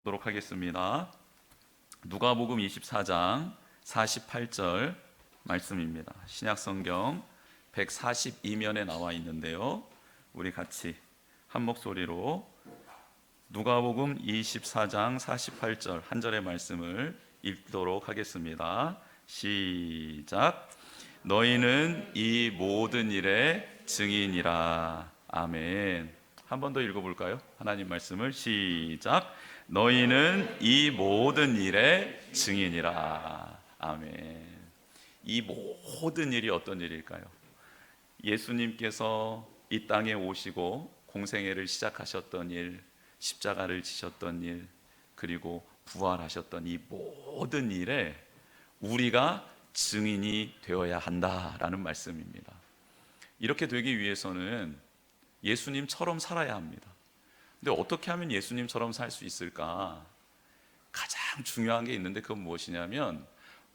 보도록 하겠습니다. 누가복음 24장 48절 말씀입니다. 신약성경 142면에 나와 있는데요, 우리 같이 한 목소리로 누가복음 24장 48절 한 절의 말씀을 읽도록 하겠습니다. 시작. 너희는 이 모든 일의 증인이라. 아멘. 한 번 더 읽어볼까요? 하나님 말씀을 시작. 너희는 이 모든 일의 증인이라. 아멘. 이 모든 일이 어떤 일일까요? 예수님께서 이 땅에 오시고 공생애를 시작하셨던 일, 십자가를 지셨던 일, 그리고 부활하셨던 이 모든 일에 우리가 증인이 되어야 한다라는 말씀입니다. 이렇게 되기 위해서는 예수님처럼 살아야 합니다. 근데 어떻게 하면 예수님처럼 살 수 있을까? 가장 중요한 게 있는데 그건 무엇이냐면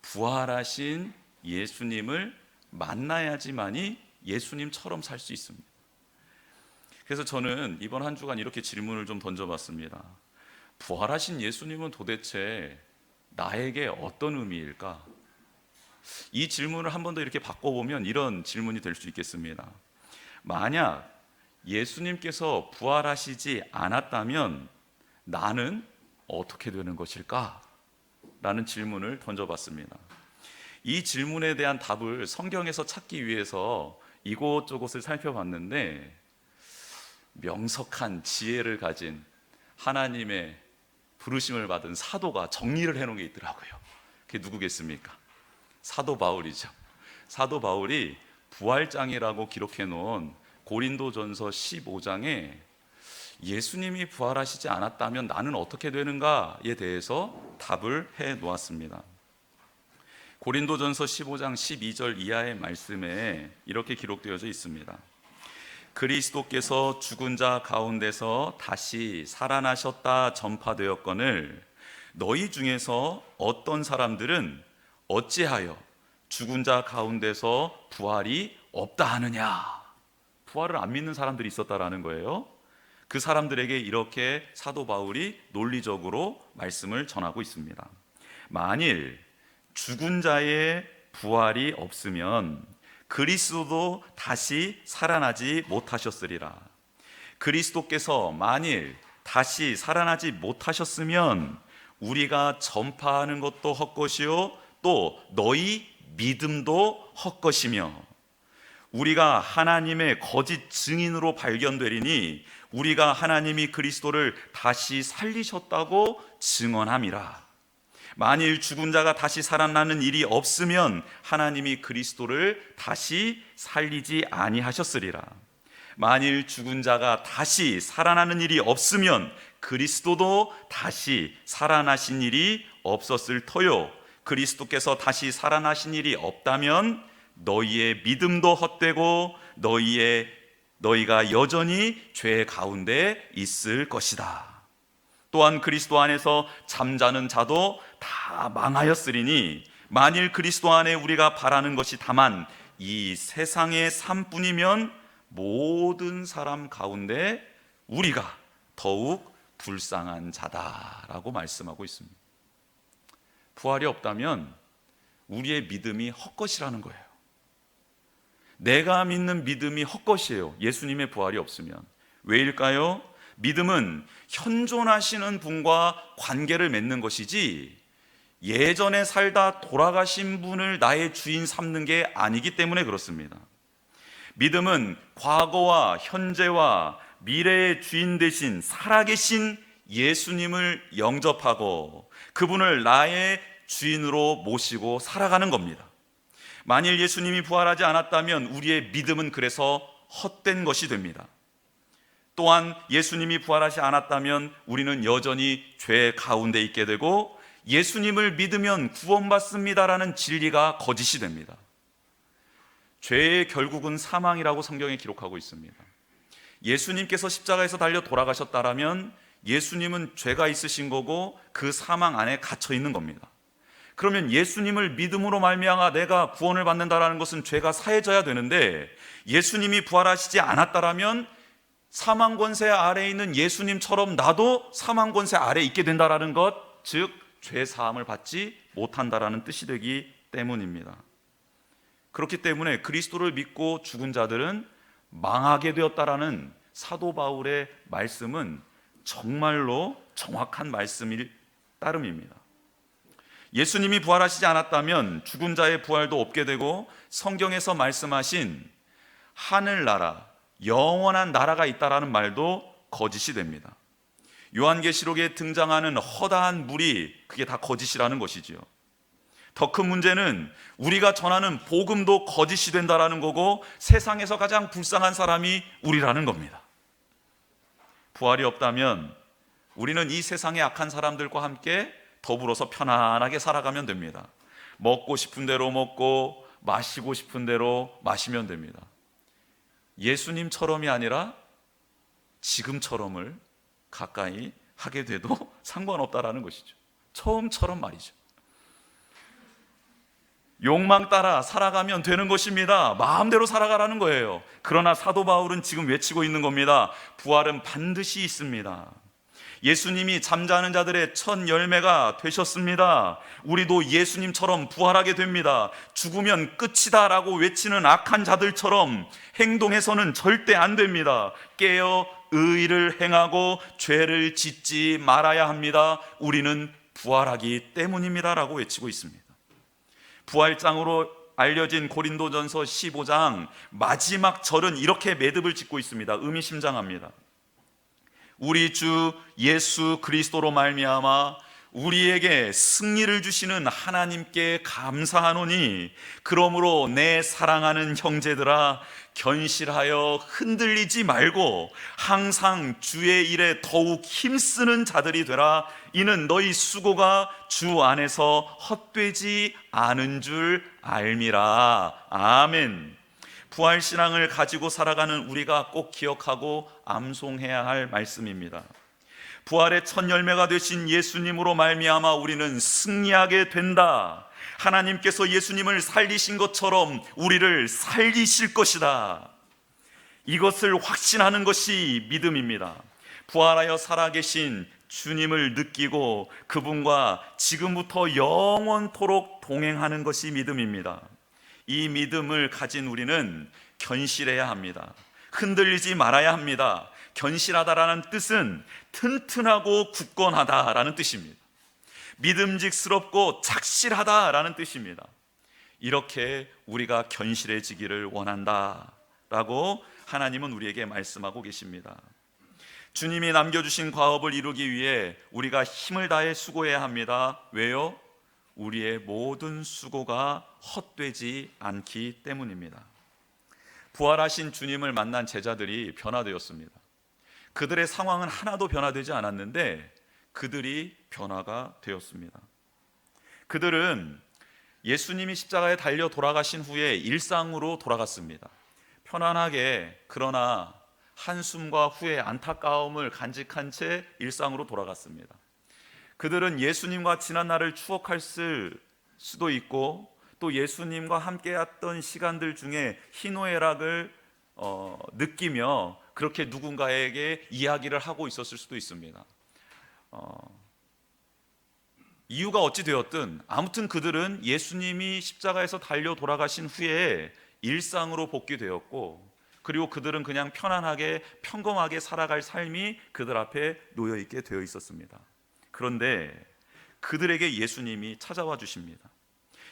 부활하신 예수님을 만나야지만이 예수님처럼 살 수 있습니다. 그래서 저는 이번 한 주간 이렇게 질문을 좀 던져봤습니다. 부활하신 예수님은 도대체 나에게 어떤 의미일까? 이 질문을 한 번 더 이렇게 바꿔보면 이런 질문이 될 수 있겠습니다. 만약 예수님께서 부활하시지 않았다면 나는 어떻게 되는 것일까? 라는 질문을 던져봤습니다. 이 질문에 대한 답을 성경에서 찾기 위해서 이곳저곳을 살펴봤는데 명석한 지혜를 가진 하나님의 부르심을 받은 사도가 정리를 해놓은 게 있더라고요. 그게 누구겠습니까? 사도 바울이죠. 사도 바울이 부활장이라고 기록해 놓은 고린도전서 15장에 예수님이 부활하시지 않았다면 나는 어떻게 되는가에 대해서 답을 해 놓았습니다. 고린도전서 15장 12절 이하의 말씀에 이렇게 기록되어져 있습니다. 그리스도께서 죽은 자 가운데서 다시 살아나셨다 전파되었거늘 너희 중에서 어떤 사람들은 어찌하여 죽은 자 가운데서 부활이 없다 하느냐? 부활을 안 믿는 사람들이 있었다라는 거예요. 그 사람들에게 이렇게 사도 바울이 논리적으로 말씀을 전하고 있습니다. 만일 죽은 자의 부활이 없으면 그리스도도 다시 살아나지 못하셨으리라. 그리스도께서 만일 다시 살아나지 못하셨으면 우리가 전파하는 것도 헛것이요 또 너희 믿음도 헛것이며 우리가 하나님의 거짓 증인으로 발견되리니 우리가 하나님이 그리스도를 다시 살리셨다고 증언함이라. 만일 죽은 자가 다시 살아나는 일이 없으면 하나님이 그리스도를 다시 살리지 아니하셨으리라. 만일 죽은 자가 다시 살아나는 일이 없으면 그리스도도 다시 살아나신 일이 없었을 터요. 그리스도께서 다시 살아나신 일이 없다면 너희의 믿음도 헛되고 너희가 여전히 죄 가운데 있을 것이다. 또한 그리스도 안에서 잠자는 자도 다 망하였으리니 만일 그리스도 안에 우리가 바라는 것이 다만 이 세상의 삶뿐이면 모든 사람 가운데 우리가 더욱 불쌍한 자다라고 말씀하고 있습니다. 부활이 없다면 우리의 믿음이 헛것이라는 거예요. 내가 믿는 믿음이 헛것이에요. 예수님의 부활이 없으면. 왜일까요? 믿음은 현존하시는 분과 관계를 맺는 것이지 예전에 살다 돌아가신 분을 나의 주인 삼는 게 아니기 때문에 그렇습니다. 믿음은 과거와 현재와 미래의 주인 되신 살아계신 예수님을 영접하고 그분을 나의 주인으로 모시고 살아가는 겁니다. 만일 예수님이 부활하지 않았다면 우리의 믿음은 그래서 헛된 것이 됩니다. 또한 예수님이 부활하지 않았다면 우리는 여전히 죄 가운데 있게 되고 예수님을 믿으면 구원받습니다라는 진리가 거짓이 됩니다. 죄의 결국은 사망이라고 성경에 기록하고 있습니다. 예수님께서 십자가에서 달려 돌아가셨다라면 예수님은 죄가 있으신 거고 그 사망 안에 갇혀 있는 겁니다. 그러면 예수님을 믿음으로 말미암아 내가 구원을 받는다라는 것은 죄가 사해져야 되는데 예수님이 부활하시지 않았다라면 사망 권세 아래에 있는 예수님처럼 나도 사망 권세 아래에 있게 된다라는 것, 즉 죄 사함을 받지 못한다라는 뜻이 되기 때문입니다. 그렇기 때문에 그리스도를 믿고 죽은 자들은 망하게 되었다라는 사도 바울의 말씀은 정말로 정확한 말씀일 따름입니다. 예수님이 부활하시지 않았다면 죽은 자의 부활도 없게 되고, 성경에서 말씀하신 하늘나라, 영원한 나라가 있다라는 말도 거짓이 됩니다. 요한계시록에 등장하는 허다한 물이 그게 다 거짓이라는 것이지요. 더 큰 문제는 우리가 전하는 복음도 거짓이 된다라는 거고, 세상에서 가장 불쌍한 사람이 우리라는 겁니다. 부활이 없다면 우리는 이 세상의 악한 사람들과 함께 더불어서 편안하게 살아가면 됩니다. 먹고 싶은 대로 먹고 마시고 싶은 대로 마시면 됩니다. 예수님처럼이 아니라 지금처럼을 가까이 하게 돼도 상관없다라는 것이죠. 처음처럼 말이죠. 욕망 따라 살아가면 되는 것입니다. 마음대로 살아가라는 거예요. 그러나 사도 바울은 지금 외치고 있는 겁니다. 부활은 반드시 있습니다. 예수님이 잠자는 자들의 첫 열매가 되셨습니다. 우리도 예수님처럼 부활하게 됩니다. 죽으면 끝이다 라고 외치는 악한 자들처럼 행동해서는 절대 안 됩니다. 깨어 의를 행하고 죄를 짓지 말아야 합니다. 우리는 부활하기 때문입니다 라고 외치고 있습니다. 부활장으로 알려진 고린도전서 15장 마지막 절은 이렇게 매듭을 짓고 있습니다. 의미심장합니다. 우리 주 예수 그리스도로 말미암아 우리에게 승리를 주시는 하나님께 감사하노니, 그러므로 내 사랑하는 형제들아, 견실하여 흔들리지 말고 항상 주의 일에 더욱 힘쓰는 자들이 되라. 이는 너희 수고가 주 안에서 헛되지 않은 줄 알미라. 아멘. 부활신앙을 가지고 살아가는 우리가 꼭 기억하고 암송해야 할 말씀입니다. 부활의 첫 열매가 되신 예수님으로 말미암아 우리는 승리하게 된다. 하나님께서 예수님을 살리신 것처럼 우리를 살리실 것이다. 이것을 확신하는 것이 믿음입니다. 부활하여 살아계신 주님을 느끼고 그분과 지금부터 영원토록 동행하는 것이 믿음입니다. 이 믿음을 가진 우리는 견실해야 합니다. 흔들리지 말아야 합니다. 견실하다라는 뜻은 튼튼하고 굳건하다라는 뜻입니다. 믿음직스럽고 착실하다라는 뜻입니다. 이렇게 우리가 견실해지기를 원한다라고 하나님은 우리에게 말씀하고 계십니다. 주님이 남겨주신 과업을 이루기 위해 우리가 힘을 다해 수고해야 합니다. 왜요? 우리의 모든 수고가 헛되지 않기 때문입니다. 부활하신 주님을 만난 제자들이 변화되었습니다. 그들의 상황은 하나도 변화되지 않았는데 그들이 변화가 되었습니다. 그들은 예수님이 십자가에 달려 돌아가신 후에 일상으로 돌아갔습니다. 편안하게, 그러나 한숨과 후에 안타까움을 간직한 채 일상으로 돌아갔습니다. 그들은 예수님과 지난 날을 추억할 수도 있고, 또 예수님과 함께했던 시간들 중에 희노애락을 느끼며 그렇게 누군가에게 이야기를 하고 있었을 수도 있습니다. 이유가 어찌 되었든 아무튼 그들은 예수님이 십자가에서 달려 돌아가신 후에 일상으로 복귀되었고, 그리고 그들은 그냥 편안하게 평범하게 살아갈 삶이 그들 앞에 놓여 있게 되어 있었습니다. 그런데 그들에게 예수님이 찾아와 주십니다.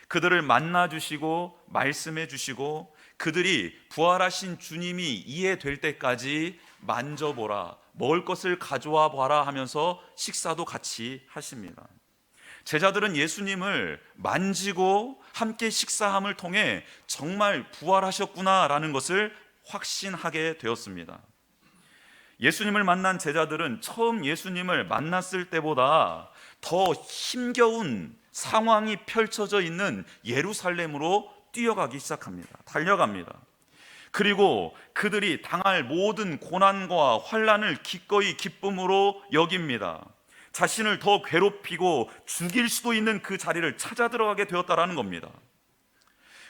그들을 만나 주시고 말씀해 주시고, 그들이 부활하신 주님이 이해될 때까지 만져보라, 먹을 것을 가져와 봐라 하면서 식사도 같이 하십니다. 제자들은 예수님을 만지고 함께 식사함을 통해 정말 부활하셨구나라는 것을 확신하게 되었습니다. 예수님을 만난 제자들은 처음 예수님을 만났을 때보다 더 힘겨운 상황이 펼쳐져 있는 예루살렘으로 뛰어가기 시작합니다. 달려갑니다. 그리고 그들이 당할 모든 고난과 환난을 기꺼이 기쁨으로 여깁니다. 자신을 더 괴롭히고 죽일 수도 있는 그 자리를 찾아 들어가게 되었다라는 겁니다.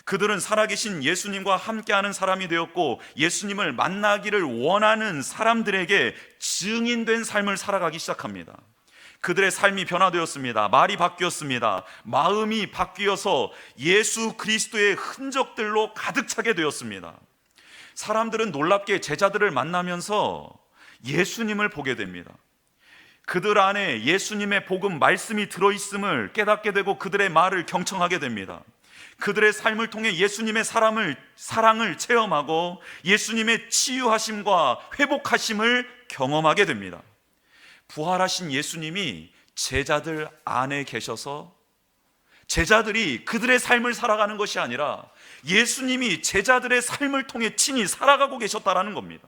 그들은 살아계신 예수님과 함께하는 사람이 되었고 예수님을 만나기를 원하는 사람들에게 증인된 삶을 살아가기 시작합니다. 그들의 삶이 변화되었습니다. 말이 바뀌었습니다. 마음이 바뀌어서 예수 그리스도의 흔적들로 가득 차게 되었습니다. 사람들은 놀랍게 제자들을 만나면서 예수님을 보게 됩니다. 그들 안에 예수님의 복음 말씀이 들어있음을 깨닫게 되고 그들의 말을 경청하게 됩니다. 그들의 삶을 통해 예수님의 사랑을 체험하고 예수님의 치유하심과 회복하심을 경험하게 됩니다. 부활하신 예수님이 제자들 안에 계셔서 제자들이 그들의 삶을 살아가는 것이 아니라 예수님이 제자들의 삶을 통해 친히 살아가고 계셨다라는 겁니다.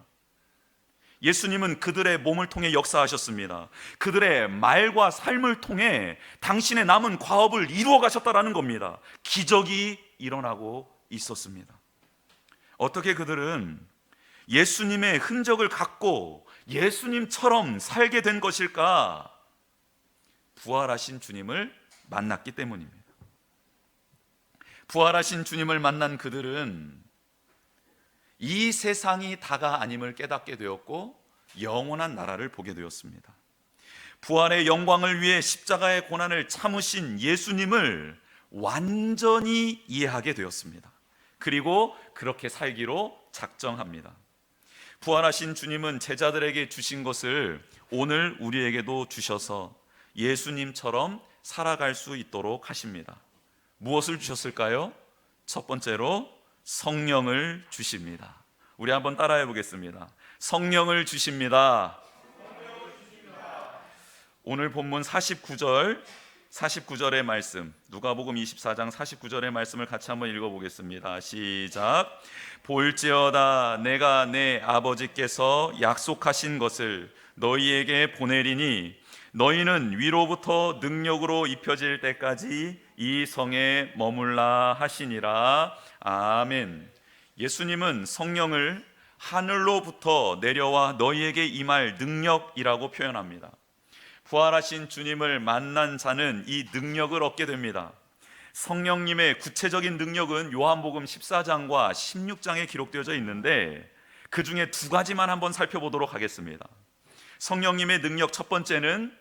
예수님은 그들의 몸을 통해 역사하셨습니다. 그들의 말과 삶을 통해 당신의 남은 과업을 이루어 가셨다라는 겁니다. 기적이 일어나고 있었습니다. 어떻게 그들은 예수님의 흔적을 갖고 예수님처럼 살게 된 것일까? 부활하신 주님을 만났기 때문입니다. 부활하신 주님을 만난 그들은 이 세상이 다가 아님을 깨닫게 되었고 영원한 나라를 보게 되었습니다. 부활의 영광을 위해 십자가의 고난을 참으신 예수님을 완전히 이해하게 되었습니다. 그리고 그렇게 살기로 작정합니다. 부활하신 주님은 제자들에게 주신 것을 오늘 우리에게도 주셔서 예수님처럼 살아갈 수 있도록 하십니다. 무엇을 주셨을까요? 첫 번째로 성령을 주십니다. 우리 한번 따라해 보겠습니다. 성령을 주십니다. 오늘 본문 49절의 말씀, 누가복음 24장 49절의 말씀을 같이 한번 읽어보겠습니다. 시작. 볼지어다 내가 내 아버지께서 약속하신 것을 너희에게 보내리니 너희는 위로부터 능력으로 입혀질 때까지 이 성에 머물라 하시니라. 아멘. 예수님은 성령을 하늘로부터 내려와 너희에게 임할 능력이라고 표현합니다. 부활하신 주님을 만난 자는 이 능력을 얻게 됩니다. 성령님의 구체적인 능력은 요한복음 14장과 16장에 기록되어져 있는데 그 중에 두 가지만 한번 살펴보도록 하겠습니다. 성령님의 능력 첫 번째는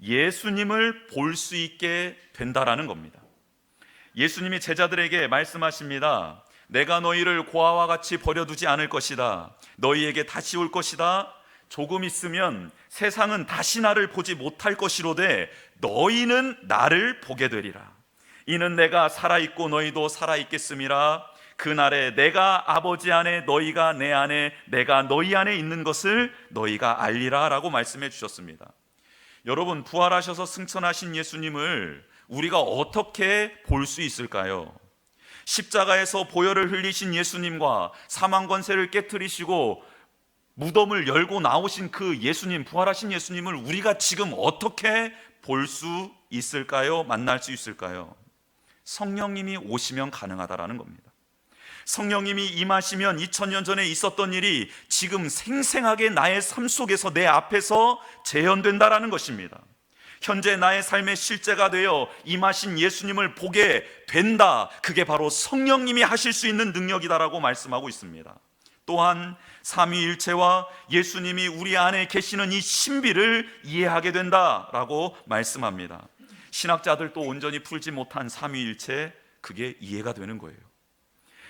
예수님을 볼 수 있게 된다라는 겁니다. 예수님이 제자들에게 말씀하십니다. 내가 너희를 고아와 같이 버려두지 않을 것이다. 너희에게 다시 올 것이다. 조금 있으면 세상은 다시 나를 보지 못할 것이로되 너희는 나를 보게 되리라. 이는 내가 살아있고 너희도 살아있겠음이라. 그날에 내가 아버지 안에 너희가 내 안에 내가 너희 안에 있는 것을 너희가 알리라 라고 말씀해 주셨습니다. 여러분, 부활하셔서 승천하신 예수님을 우리가 어떻게 볼 수 있을까요? 십자가에서 보혈을 흘리신 예수님과 사망 권세를 깨트리시고 무덤을 열고 나오신 그 예수님, 부활하신 예수님을 우리가 지금 어떻게 볼 수 있을까요? 만날 수 있을까요? 성령님이 오시면 가능하다라는 겁니다. 성령님이 임하시면 2000년 전에 있었던 일이 지금 생생하게 나의 삶 속에서 내 앞에서 재현된다라는 것입니다. 현재 나의 삶의 실제가 되어 임하신 예수님을 보게 된다. 그게 바로 성령님이 하실 수 있는 능력이다라고 말씀하고 있습니다. 또한 삼위일체와 예수님이 우리 안에 계시는 이 신비를 이해하게 된다라고 말씀합니다. 신학자들도 온전히 풀지 못한 삼위일체, 그게 이해가 되는 거예요.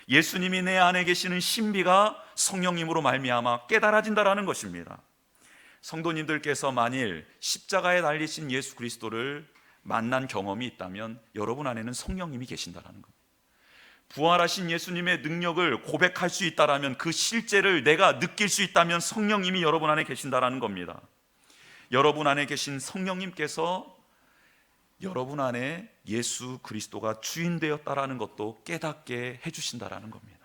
예수님이 내 안에 계시는 신비가 성령님으로 말미암아 깨달아진다라는 것입니다. 성도님들께서 만일 십자가에 달리신 예수 그리스도를 만난 경험이 있다면 여러분 안에는 성령님이 계신다라는 겁니다. 부활하신 예수님의 능력을 고백할 수 있다라면, 그 실제를 내가 느낄 수 있다면 성령님이 여러분 안에 계신다라는 겁니다. 여러분 안에 계신 성령님께서 여러분 안에 예수 그리스도가 주인 되었다라는 것도 깨닫게 해주신다라는 겁니다.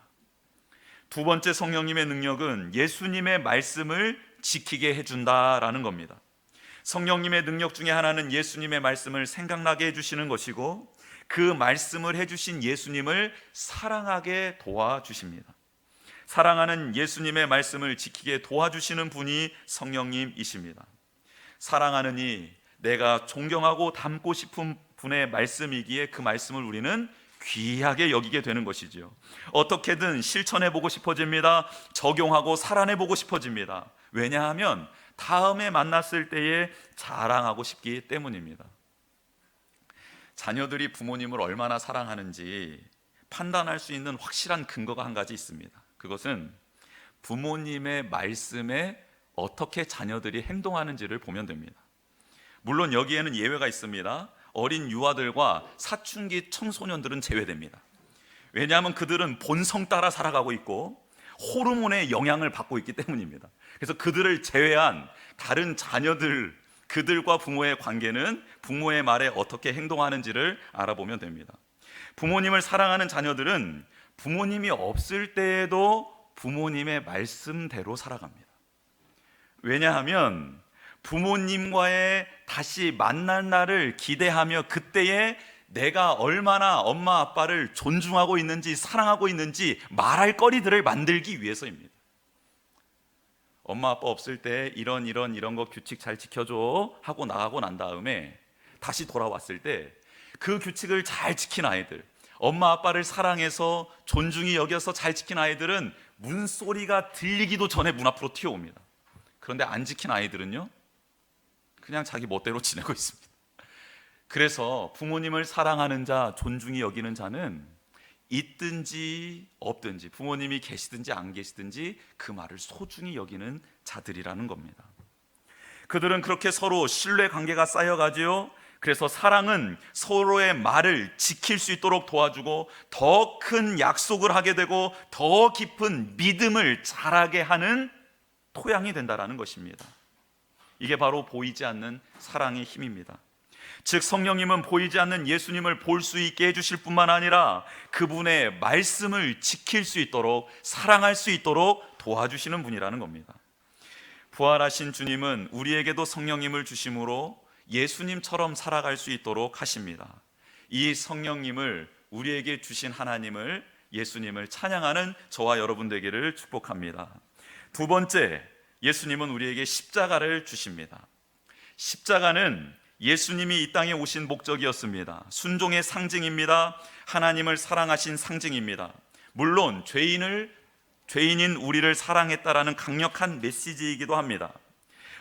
두 번째 성령님의 능력은 예수님의 말씀을 지키게 해준다라는 겁니다. 성령님의 능력 중에 하나는 예수님의 말씀을 생각나게 해주시는 것이고, 그 말씀을 해주신 예수님을 사랑하게 도와주십니다. 사랑하는 예수님의 말씀을 지키게 도와주시는 분이 성령님이십니다. 사랑하느니 내가 존경하고 닮고 싶은 분의 말씀이기에 그 말씀을 우리는 귀하게 여기게 되는 것이지요. 어떻게든 실천해 보고 싶어집니다. 적용하고 살아내 보고 싶어집니다. 왜냐하면 다음에 만났을 때에 자랑하고 싶기 때문입니다. 자녀들이 부모님을 얼마나 사랑하는지 판단할 수 있는 확실한 근거가 한 가지 있습니다. 그것은 부모님의 말씀에 어떻게 자녀들이 행동하는지를 보면 됩니다. 물론 여기에는 예외가 있습니다. 어린 유아들과 사춘기 청소년들은 제외됩니다. 왜냐하면 그들은 본성 따라 살아가고 있고 호르몬의 영향을 받고 있기 때문입니다. 그래서 그들을 제외한 다른 자녀들, 그들과 부모의 관계는 부모의 말에 어떻게 행동하는지를 알아보면 됩니다. 부모님을 사랑하는 자녀들은 부모님이 없을 때에도 부모님의 말씀대로 살아갑니다. 왜냐하면 부모님과의 다시 만날 날을 기대하며 그때에 내가 얼마나 엄마 아빠를 존중하고 있는지 사랑하고 있는지 말할 거리들을 만들기 위해서입니다. 엄마 아빠 없을 때 이런 거 규칙 잘 지켜줘 하고 나가고 난 다음에 다시 돌아왔을 때 그 규칙을 잘 지킨 아이들, 엄마 아빠를 사랑해서 존중히 여겨서 잘 지킨 아이들은 문소리가 들리기도 전에 문 앞으로 튀어옵니다. 그런데 안 지킨 아이들은요, 그냥 자기 멋대로 지내고 있습니다. 그래서 부모님을 사랑하는 자, 존중히 여기는 자는 있든지 없든지, 부모님이 계시든지 안 계시든지 그 말을 소중히 여기는 자들이라는 겁니다. 그들은 그렇게 서로 신뢰 관계가 쌓여가지요, 그래서 사랑은 서로의 말을 지킬 수 있도록 도와주고 더 큰 약속을 하게 되고 더 깊은 믿음을 자라게 하는 토양이 된다는 것입니다. 이게 바로 보이지 않는 사랑의 힘입니다. 즉 성령님은 보이지 않는 예수님을 볼 수 있게 해주실 뿐만 아니라 그분의 말씀을 지킬 수 있도록, 사랑할 수 있도록 도와주시는 분이라는 겁니다. 부활하신 주님은 우리에게도 성령님을 주심으로 예수님처럼 살아갈 수 있도록 하십니다. 이 성령님을, 우리에게 주신 하나님을, 예수님을 찬양하는 저와 여러분 되기를 축복합니다. 두 번째, 예수님은 우리에게 십자가를 주십니다. 십자가는 예수님이 이 땅에 오신 목적이었습니다. 순종의 상징입니다. 하나님을 사랑하신 상징입니다. 물론 죄인인 우리를 사랑했다라는 강력한 메시지이기도 합니다.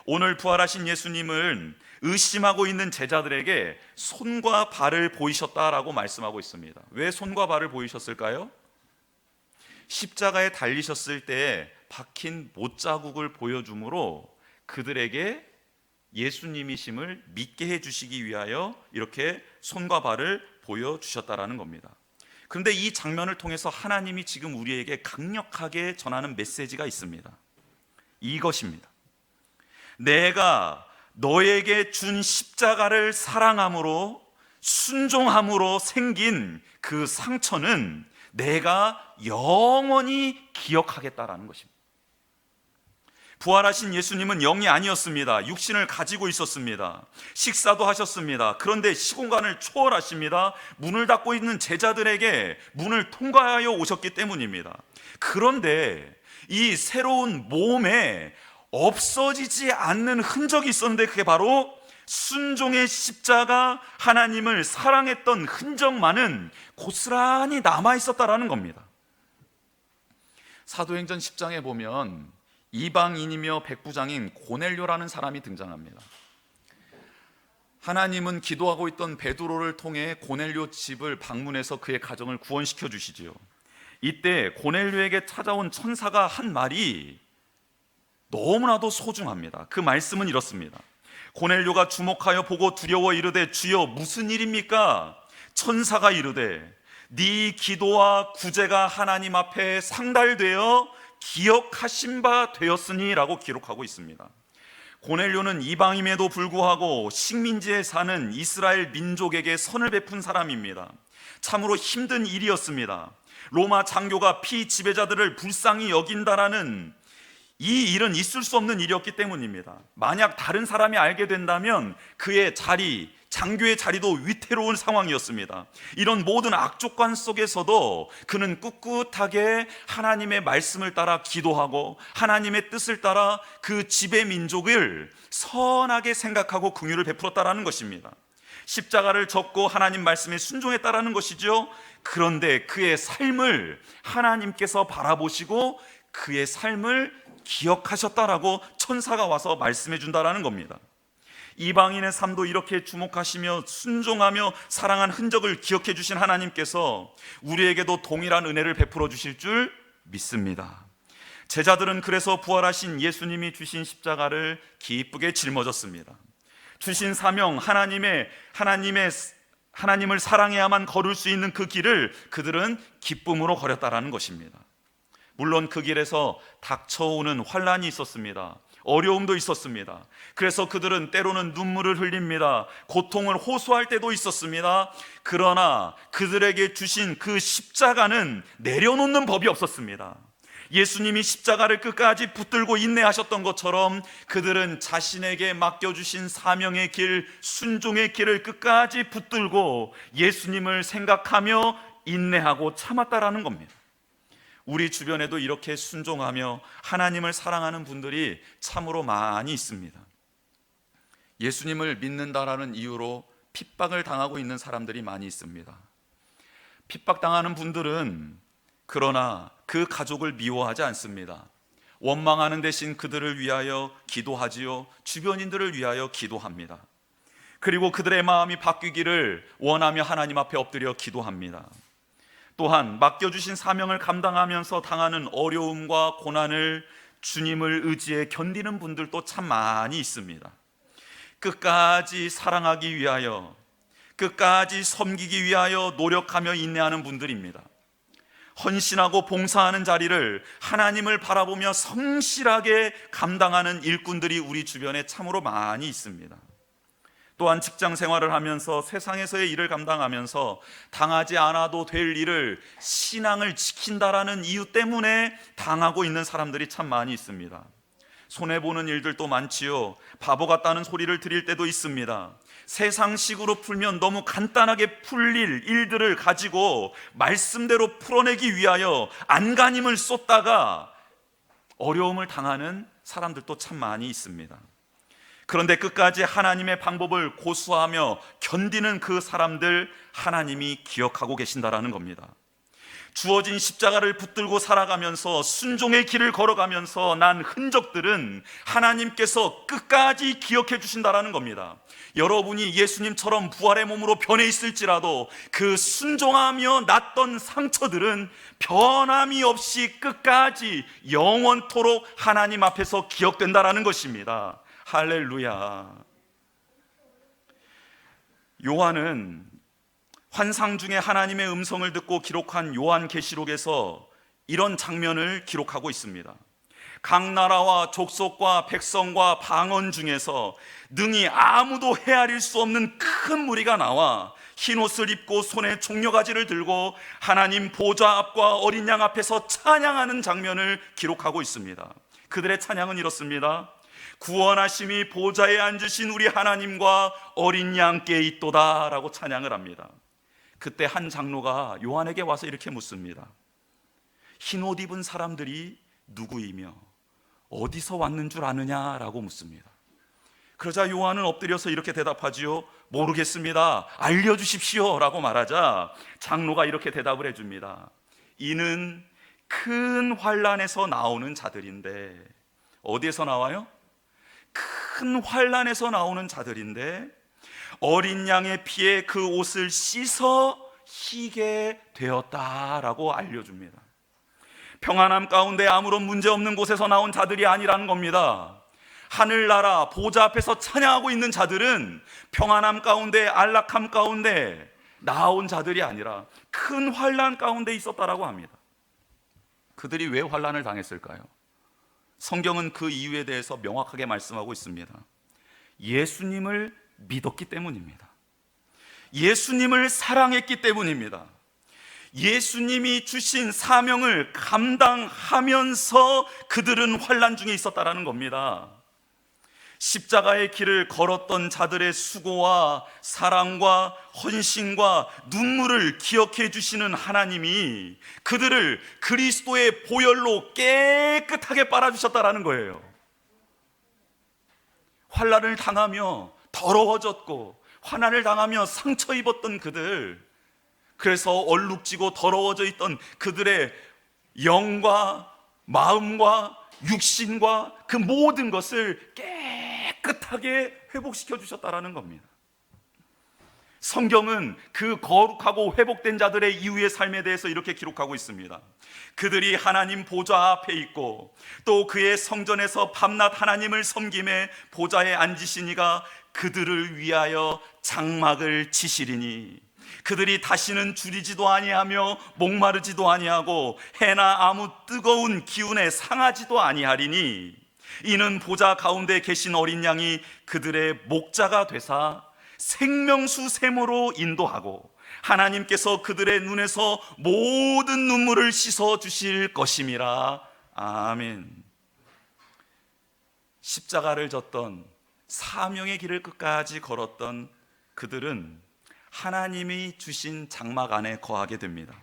오늘 부활하신 예수님은 의심하고 있는 제자들에게 손과 발을 보이셨다라고 말씀하고 있습니다. 왜 손과 발을 보이셨을까요? 십자가에 달리셨을 때 박힌 못자국을 보여줌으로 그들에게 예수님이심을 믿게 해주시기 위하여 이렇게 손과 발을 보여주셨다라는 겁니다. 그런데 이 장면을 통해서 하나님이 지금 우리에게 강력하게 전하는 메시지가 있습니다. 이것입니다. 내가 너에게 준 십자가를 사랑함으로, 순종함으로 생긴 그 상처는 내가 영원히 기억하겠다라는 것입니다. 부활하신 예수님은 영이 아니었습니다. 육신을 가지고 있었습니다. 식사도 하셨습니다. 그런데 시공간을 초월하십니다. 문을 닫고 있는 제자들에게 문을 통과하여 오셨기 때문입니다. 그런데 이 새로운 몸에 없어지지 않는 흔적이 있었는데 그게 바로 순종의 십자가, 하나님을 사랑했던 흔적만은 고스란히 남아있었다라는 겁니다. 사도행전 10장에 보면 이방인이며 백부장인 고넬료라는 사람이 등장합니다. 하나님은 기도하고 있던 베드로를 통해 고넬료 집을 방문해서 그의 가정을 구원시켜 주시지요. 이때 고넬료에게 찾아온 천사가 한 말이 너무나도 소중합니다. 그 말씀은 이렇습니다. 고넬료가 주목하여 보고 두려워 이르되 주여 무슨 일입니까? 천사가 이르되 네 기도와 구제가 하나님 앞에 상달되어 기억하신 바 되었으니 라고 기록하고 있습니다. 고넬료는 이방임에도 불구하고 식민지에 사는 이스라엘 민족에게 선을 베푼 사람입니다. 참으로 힘든 일이었습니다. 로마 장교가 피지배자들을 불쌍히 여긴다라는 이 일은 있을 수 없는 일이었기 때문입니다. 만약 다른 사람이 알게 된다면 그의 자리, 장교의 자리도 위태로운 상황이었습니다. 이런 모든 악조건 속에서도 그는 꿋꿋하게 하나님의 말씀을 따라 기도하고 하나님의 뜻을 따라 그 지배 민족을 선하게 생각하고 긍휼을 베풀었다라는 것입니다. 십자가를 졌고 하나님 말씀에 순종했다라는 것이죠. 그런데 그의 삶을 하나님께서 바라보시고 그의 삶을 기억하셨다라고 천사가 와서 말씀해 준다라는 겁니다. 이방인의 삶도 이렇게 주목하시며 순종하며 사랑한 흔적을 기억해 주신 하나님께서 우리에게도 동일한 은혜를 베풀어 주실 줄 믿습니다. 제자들은 그래서 부활하신 예수님이 주신 십자가를 기쁘게 짊어졌습니다. 주신 사명, 하나님을 사랑해야만 걸을 수 있는 그 길을 그들은 기쁨으로 걸었다라는 것입니다. 물론 그 길에서 닥쳐오는 환난이 있었습니다. 어려움도 있었습니다. 그래서 그들은 때로는 눈물을 흘립니다. 고통을 호소할 때도 있었습니다. 그러나 그들에게 주신 그 십자가는 내려놓는 법이 없었습니다. 예수님이 십자가를 끝까지 붙들고 인내하셨던 것처럼 그들은 자신에게 맡겨주신 사명의 길, 순종의 길을 끝까지 붙들고 예수님을 생각하며 인내하고 참았다라는 겁니다. 우리 주변에도 이렇게 순종하며 하나님을 사랑하는 분들이 참으로 많이 있습니다. 예수님을 믿는다라는 이유로 핍박을 당하고 있는 사람들이 많이 있습니다. 핍박당하는 분들은 그러나 그 가족을 미워하지 않습니다. 원망하는 대신 그들을 위하여 기도하지요. 주변인들을 위하여 기도합니다. 그리고 그들의 마음이 바뀌기를 원하며 하나님 앞에 엎드려 기도합니다. 또한 맡겨주신 사명을 감당하면서 당하는 어려움과 고난을 주님을 의지해 견디는 분들도 참 많이 있습니다. 끝까지 사랑하기 위하여, 끝까지 섬기기 위하여 노력하며 인내하는 분들입니다. 헌신하고 봉사하는 자리를 하나님을 바라보며 성실하게 감당하는 일꾼들이 우리 주변에 참으로 많이 있습니다. 또한 직장 생활을 하면서 세상에서의 일을 감당하면서 당하지 않아도 될 일을 신앙을 지킨다라는 이유 때문에 당하고 있는 사람들이 참 많이 있습니다. 손해보는 일들도 많지요. 바보 같다는 소리를 들을 때도 있습니다. 세상식으로 풀면 너무 간단하게 풀릴 일들을 가지고 말씀대로 풀어내기 위하여 안간힘을 쏟다가 어려움을 당하는 사람들도 참 많이 있습니다. 그런데 끝까지 하나님의 방법을 고수하며 견디는 그 사람들 하나님이 기억하고 계신다라는 겁니다. 주어진 십자가를 붙들고 살아가면서 순종의 길을 걸어가면서 난 흔적들은 하나님께서 끝까지 기억해 주신다라는 겁니다. 여러분이 예수님처럼 부활의 몸으로 변해 있을지라도 그 순종하며 났던 상처들은 변함이 없이 끝까지 영원토록 하나님 앞에서 기억된다라는 것입니다. 할렐루야. 요한은 환상 중에 하나님의 음성을 듣고 기록한 요한계시록에서 이런 장면을 기록하고 있습니다. 각 나라와 족속과 백성과 방언 중에서 능히 아무도 헤아릴 수 없는 큰 무리가 나와 흰옷을 입고 손에 종려가지를 들고 하나님 보좌 앞과 어린 양 앞에서 찬양하는 장면을 기록하고 있습니다. 그들의 찬양은 이렇습니다. 구원하심이 보좌에 앉으신 우리 하나님과 어린 양께 있도다 라고 찬양을 합니다. 그때 한 장로가 요한에게 와서 이렇게 묻습니다. 흰옷 입은 사람들이 누구이며 어디서 왔는 줄 아느냐라고 묻습니다. 그러자 요한은 엎드려서 이렇게 대답하지요. 모르겠습니다. 알려주십시오 라고 말하자 장로가 이렇게 대답을 해줍니다. 이는 큰 환난에서 나오는 자들인데, 어디에서 나와요? 큰 환난에서 나오는 자들인데 어린 양의 피에 그 옷을 씻어 희게 되었다라고 알려줍니다. 평안함 가운데 아무런 문제 없는 곳에서 나온 자들이 아니라는 겁니다. 하늘나라 보좌 앞에서 찬양하고 있는 자들은 평안함 가운데 안락함 가운데 나온 자들이 아니라 큰 환난 가운데 있었다라고 합니다. 그들이 왜 환난을 당했을까요? 성경은 그 이유에 대해서 명확하게 말씀하고 있습니다. 예수님을 믿었기 때문입니다. 예수님을 사랑했기 때문입니다. 예수님이 주신 사명을 감당하면서 그들은 환난 중에 있었다라는 겁니다. 십자가의 길을 걸었던 자들의 수고와 사랑과 헌신과 눈물을 기억해 주시는 하나님이 그들을 그리스도의 보혈로 깨끗하게 빨아주셨다라는 거예요. 환난을 당하며 더러워졌고 환난을 당하며 상처 입었던 그들, 그래서 얼룩지고 더러워져 있던 그들의 영과 마음과 육신과 그 모든 것을 깨끗하게 회복시켜 주셨다라는 겁니다. 성경은 그 거룩하고 회복된 자들의 이후의 삶에 대해서 이렇게 기록하고 있습니다. 그들이 하나님 보좌 앞에 있고 또 그의 성전에서 밤낮 하나님을 섬김에 보좌에 앉으시니가 그들을 위하여 장막을 치시리니 그들이 다시는 줄이지도 아니하며 목마르지도 아니하고 해나 아무 뜨거운 기운에 상하지도 아니하리니 이는 보좌 가운데 계신 어린 양이 그들의 목자가 되사 생명수 샘으로 인도하고 하나님께서 그들의 눈에서 모든 눈물을 씻어 주실 것임이라. 아멘. 십자가를 졌던 사명의 길을 끝까지 걸었던 그들은 하나님이 주신 장막 안에 거하게 됩니다.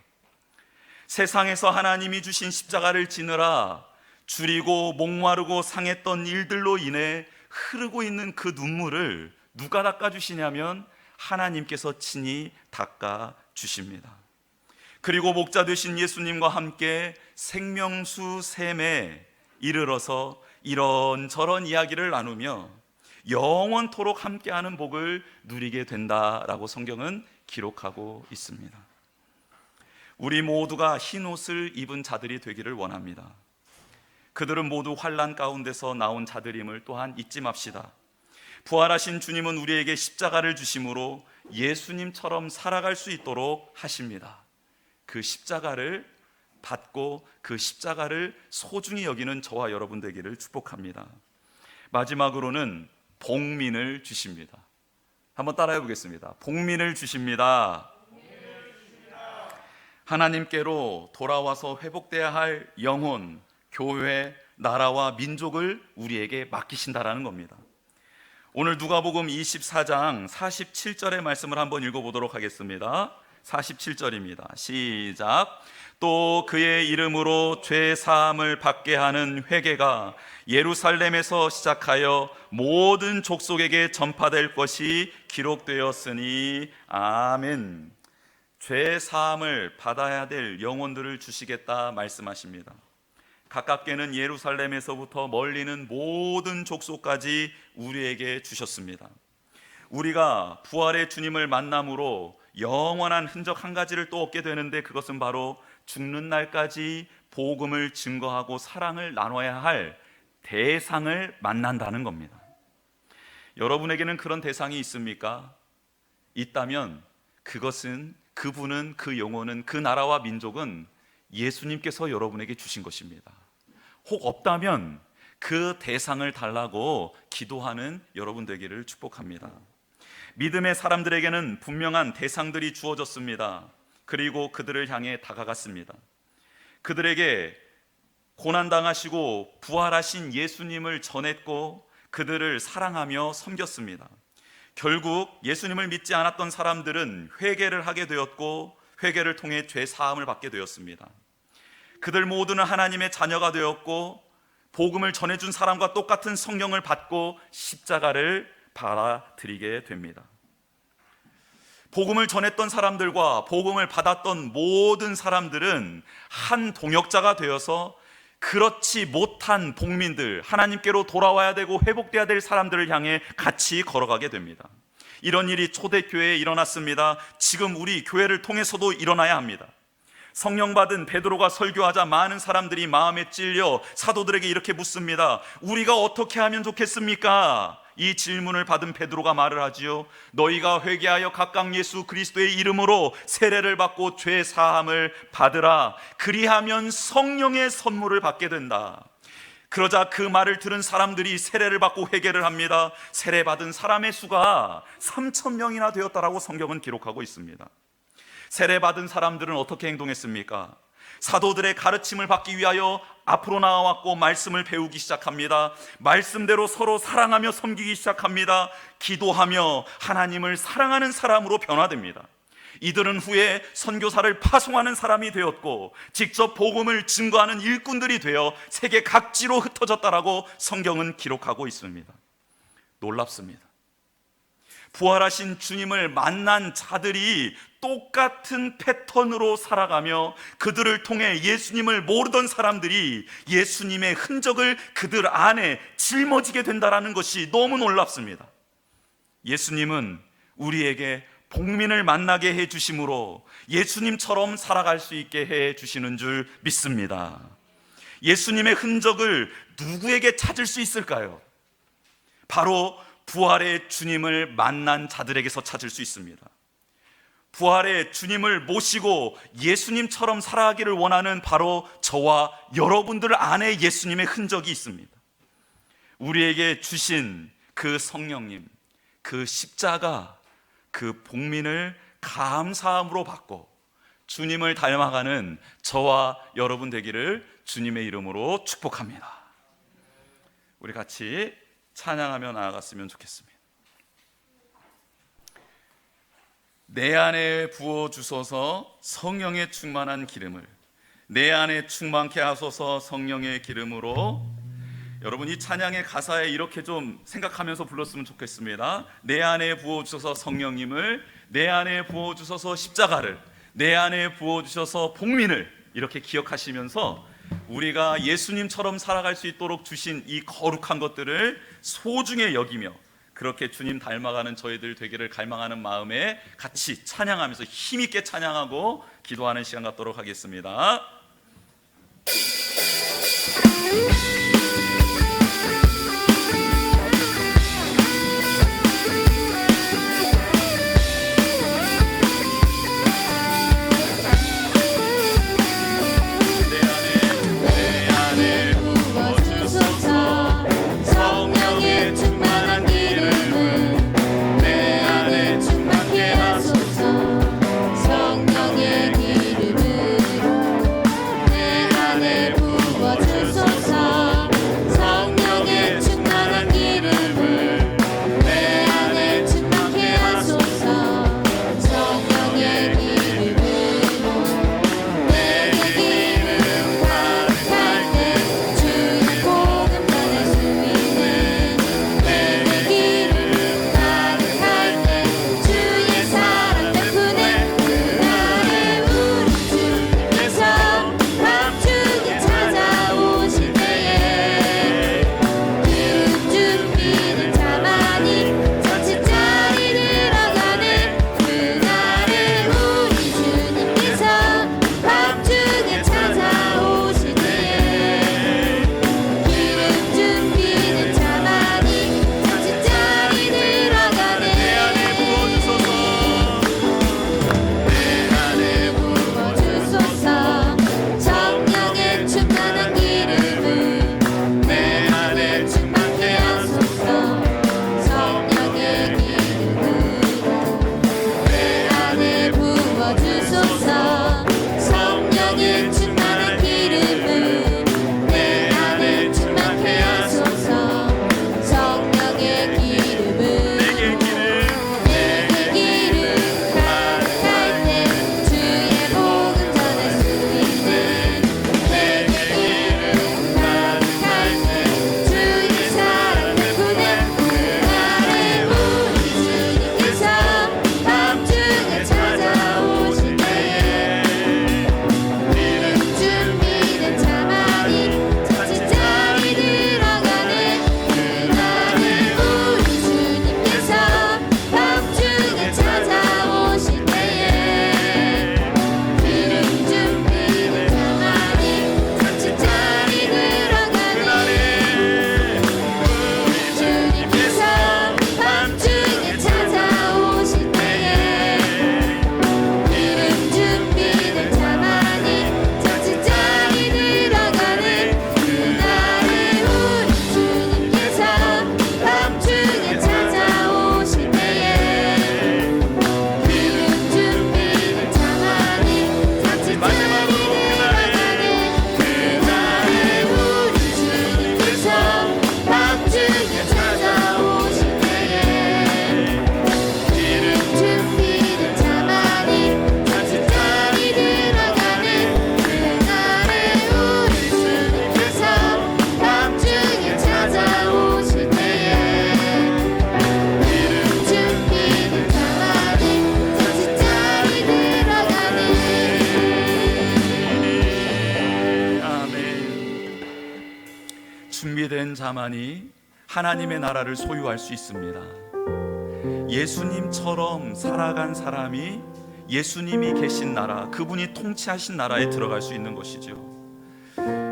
세상에서 하나님이 주신 십자가를 지느라 줄이고 목마르고 상했던 일들로 인해 흐르고 있는 그 눈물을 누가 닦아주시냐면 하나님께서 친히 닦아주십니다. 그리고 목자 되신 예수님과 함께 생명수 샘에 이르러서 이런저런 이야기를 나누며 영원토록 함께하는 복을 누리게 된다라고 성경은 기록하고 있습니다. 우리 모두가 흰 옷을 입은 자들이 되기를 원합니다. 그들은 모두 환난 가운데서 나온 자들임을 또한 잊지 맙시다. 부활하신 주님은 우리에게 십자가를 주심으로 예수님처럼 살아갈 수 있도록 하십니다. 그 십자가를 받고 그 십자가를 소중히 여기는 저와 여러분 되기를 축복합니다. 마지막으로는 복민을 주십니다. 한번 따라해 보겠습니다. 복민을 주십니다. 하나님께로 돌아와서 회복돼야 할 영혼, 교회, 나라와 민족을 우리에게 맡기신다라는 겁니다. 오늘 누가복음 24장 47절의 말씀을 한번 읽어보도록 하겠습니다. 47절입니다. 시작. 또 그의 이름으로 죄 사함을 받게 하는 회개가 예루살렘에서 시작하여 모든 족속에게 전파될 것이 기록되었으니. 아멘. 죄 사함을 받아야 될 영혼들을 주시겠다 말씀하십니다. 가깝게는 예루살렘에서부터 멀리는 모든 족속까지 우리에게 주셨습니다. 우리가 부활의 주님을 만남으로 영원한 흔적 한 가지를 또 얻게 되는데 그것은 바로 죽는 날까지 복음을 증거하고 사랑을 나눠야 할 대상을 만난다는 겁니다. 여러분에게는 그런 대상이 있습니까? 있다면 그분은 그 영혼은 그 나라와 민족은 예수님께서 여러분에게 주신 것입니다. 혹 없다면 그 대상을 달라고 기도하는 여러분 되기를 축복합니다. 믿음의 사람들에게는 분명한 대상들이 주어졌습니다. 그리고 그들을 향해 다가갔습니다. 그들에게 고난당하시고 부활하신 예수님을 전했고 그들을 사랑하며 섬겼습니다. 결국 예수님을 믿지 않았던 사람들은 회개를 하게 되었고 회개를 통해 죄 사함을 받게 되었습니다. 그들 모두는 하나님의 자녀가 되었고 복음을 전해준 사람과 똑같은 성령을 받고 십자가를 받아들이게 됩니다. 복음을 전했던 사람들과 복음을 받았던 모든 사람들은 한 동역자가 되어서 그렇지 못한 복민들, 하나님께로 돌아와야 되고 회복돼야 될 사람들을 향해 같이 걸어가게 됩니다. 이런 일이 초대교회에 일어났습니다. 지금 우리 교회를 통해서도 일어나야 합니다. 성령 받은 베드로가 설교하자 많은 사람들이 마음에 찔려 사도들에게 이렇게 묻습니다. 우리가 어떻게 하면 좋겠습니까? 이 질문을 받은 베드로가 말을 하지요. 너희가 회개하여 각각 예수 그리스도의 이름으로 세례를 받고 죄 사함을 받으라. 그리하면 성령의 선물을 받게 된다. 그러자 그 말을 들은 사람들이 세례를 받고 회개를 합니다. 세례 받은 사람의 수가 3,000명이나 되었다라고 성경은 기록하고 있습니다. 세례 받은 사람들은 어떻게 행동했습니까? 사도들의 가르침을 받기 위하여 앞으로 나와왔고 말씀을 배우기 시작합니다. 말씀대로 서로 사랑하며 섬기기 시작합니다. 기도하며 하나님을 사랑하는 사람으로 변화됩니다. 이들은 후에 선교사를 파송하는 사람이 되었고 직접 복음을 증거하는 일꾼들이 되어 세계 각지로 흩어졌다라고 성경은 기록하고 있습니다. 놀랍습니다. 부활하신 주님을 만난 자들이 똑같은 패턴으로 살아가며 그들을 통해 예수님을 모르던 사람들이 예수님의 흔적을 그들 안에 짊어지게 된다는 것이 너무 놀랍습니다. 예수님은 우리에게 복민을 만나게 해주심으로 예수님처럼 살아갈 수 있게 해주시는 줄 믿습니다. 예수님의 흔적을 누구에게 찾을 수 있을까요? 바로 부활의 주님을 만난 자들에게서 찾을 수 있습니다. 부활의 주님을 모시고 예수님처럼 살아가기를 원하는 바로 저와 여러분들 안에 예수님의 흔적이 있습니다. 우리에게 주신 그 성령님, 그 십자가, 그 복민을 감사함으로 받고 주님을 닮아가는 저와 여러분 되기를 주님의 이름으로 축복합니다. 우리 같이 찬양하며 나아갔으면 좋겠습니다. 내 안에 부어주소서 성령의 충만한 기름을, 내 안에 충만케 하소서 성령의 기름으로. 여러분 이 찬양의 가사에 이렇게 좀 생각하면서 불렀으면 좋겠습니다. 내 안에 부어주셔서 성령님을, 내 안에 부어주셔서 십자가를, 내 안에 부어주셔서 복민을, 이렇게 기억하시면서 우리가 예수님처럼 살아갈 수 있도록 주신 이 거룩한 것들을 소중히 여기며 그렇게 주님 닮아가는 저희들 되기를 갈망하는 마음에 같이 찬양하면서 힘있게 찬양하고 기도하는 시간 갖도록 하겠습니다. 성령의 기름으로 내 안에 된 자만이 하나님의 나라를 소유할 수 있습니다. 예수님처럼 살아간 사람이 예수님이 계신 나라, 그분이 통치하신 나라에 들어갈 수 있는 것이죠.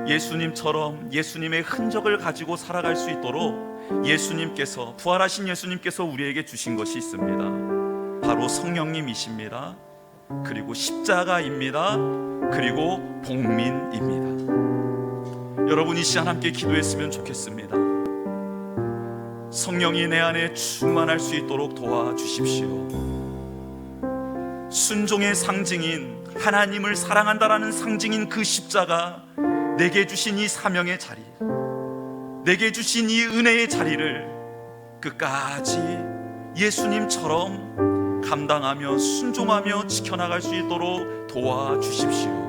예수님처럼 예수님의 흔적을 가지고 살아갈 수 있도록 예수님께서, 부활하신 예수님께서 우리에게 주신 것이 있습니다. 바로 성령님이십니다. 그리고 십자가입니다. 그리고 복민입니다. 여러분, 이 시간 함께 기도했으면 좋겠습니다. 성령이 내 안에 충만할 수 있도록 도와주십시오. 순종의 상징인, 하나님을 사랑한다라는 상징인 그 십자가, 내게 주신 이 사명의 자리, 내게 주신 이 은혜의 자리를 끝까지 예수님처럼 감당하며 순종하며 지켜나갈 수 있도록 도와주십시오.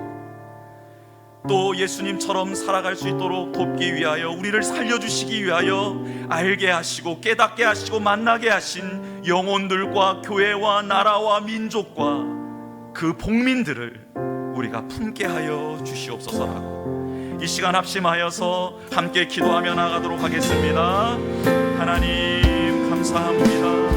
또 예수님처럼 살아갈 수 있도록 돕기 위하여, 우리를 살려주시기 위하여 알게 하시고 깨닫게 하시고 만나게 하신 영혼들과 교회와 나라와 민족과 그 복민들을 우리가 품게 하여 주시옵소서라고 이 시간 합심하여서 함께 기도하며 나가도록 하겠습니다. 하나님 감사합니다.